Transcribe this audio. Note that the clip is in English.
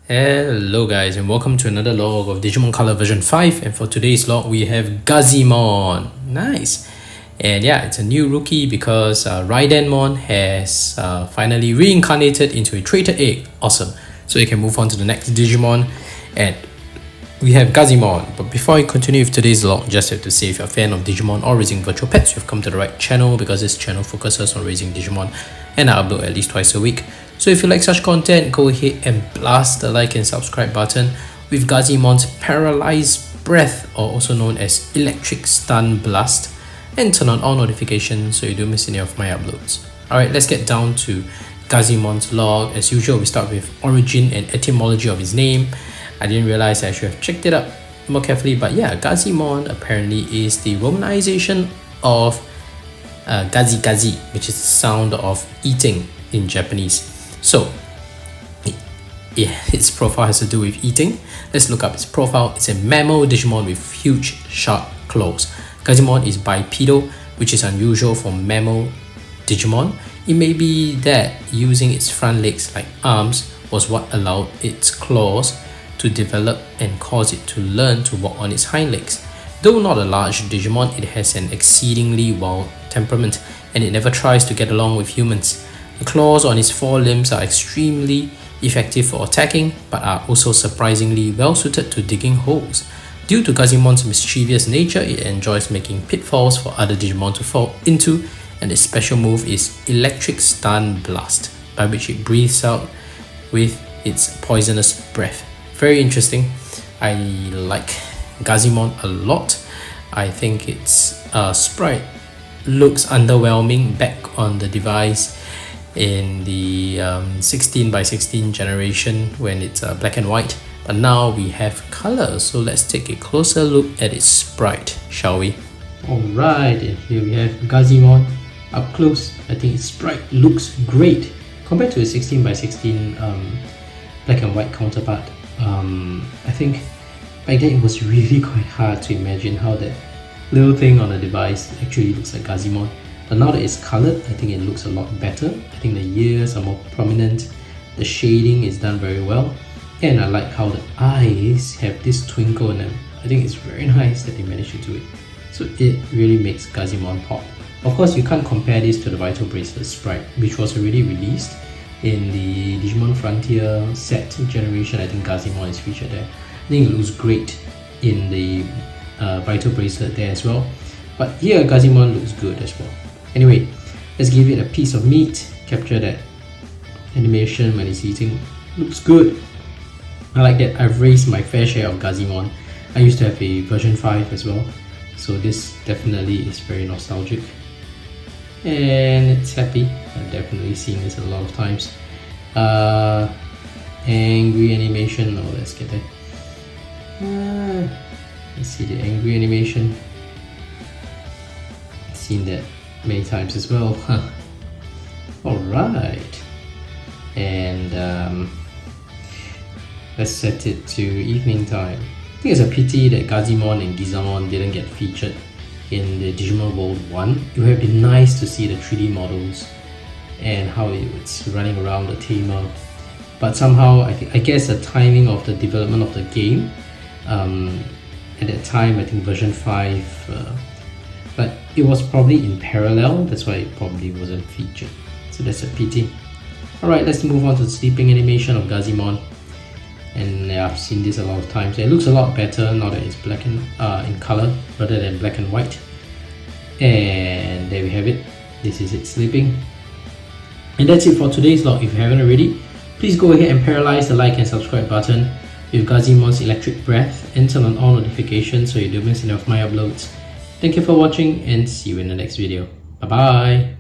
Hello guys and welcome to another log of Digimon Color version 5, and for today's log we have Gazimon. Nice. And yeah, it's a new rookie because Raidenmon has finally reincarnated into a traitor egg. Awesome. So you can move on to the next Digimon and we have Gazimon. But before I continue with today's log, just have to say, if you're a fan of Digimon or raising virtual pets, you've come to the right channel, because this channel focuses on raising Digimon and I upload at least twice a week. So if you like such content, go ahead and blast the like and subscribe button with Gazimon's Paralyzed Breath, or also known as Electric Stun Blast, and turn on all notifications so you don't miss any of my uploads. Alright, let's get down to Gazimon's log. As usual, we start with origin and etymology of his name. I didn't realize I should have checked it up more carefully, but yeah, Gazimon apparently is the romanization of gazi gazi, which is the sound of eating in Japanese. So yeah, its profile has to do with eating. Let's look up its profile. It's a mammal Digimon with huge sharp claws. Gazimon is bipedal, which is unusual for mammal Digimon. It may be that using its front legs like arms was what allowed its claws to develop and cause it to learn to walk on its hind legs. Though not a large Digimon, it has an exceedingly wild temperament and it never tries to get along with humans. The claws on its forelimbs are extremely effective for attacking, but are also surprisingly well suited to digging holes. Due to Gazimon's mischievous nature, it enjoys making pitfalls for other Digimon to fall into, and its special move is Electric Stun Blast, by which it breathes out with its poisonous breath. Very interesting. I like Gazimon a lot. I think its sprite looks underwhelming back on the device in the 16x16 generation when it's black and white, but now we have color, so let's take a closer look at its sprite, shall we? Alright, and here we have Gazimon up close. I think its sprite looks great compared to a 16x16 black and white counterpart. I think back then it was really quite hard to imagine how that little thing on a device actually looks like Gazimon. But now that it's colored, I think it looks a lot better. I think the ears are more prominent, the shading is done very well, and I like how the eyes have this twinkle in them. I think it's very nice that they managed to do it. So it really makes Gazimon pop. Of course, you can't compare this to the Vital Bracelet sprite, which was already released in the Digimon Frontier set generation. I think Gazimon is featured there. I think it looks great in the Vital Bracelet there as well. But here, Gazimon looks good as well. Anyway, let's give it a piece of meat, capture that animation when it's eating. Looks good. I like that I've raised my fair share of Gazimon. I used to have a version 5 as well, so this definitely is very nostalgic. And it's happy. I've definitely seen this a lot of times. Angry animation. Oh, let's get that. Let's see the angry animation. Seen that many times as well. Alright, and let's set it to evening time. I think it's a pity that Gazimon and Gizamon didn't get featured in the Digimon World 1. It would have been nice to see the 3D models and how it's running around the tamer, but somehow I guess the timing of the development of the game, at that time I think version 5, but it was probably in parallel, that's why it probably wasn't featured. So that's a pity. Alright, let's move on to the sleeping animation of Gazimon. And yeah, I've seen this a lot of times. It looks a lot better now that it's black and in color rather than black and white. And there we have it. This is it sleeping. And that's it for today's log. If you haven't already, please go ahead and paralyze the like and subscribe button with Gazimon's Electric Breath and turn on all notifications so you don't miss any of my uploads. Thank you for watching and see you in the next video. Bye bye!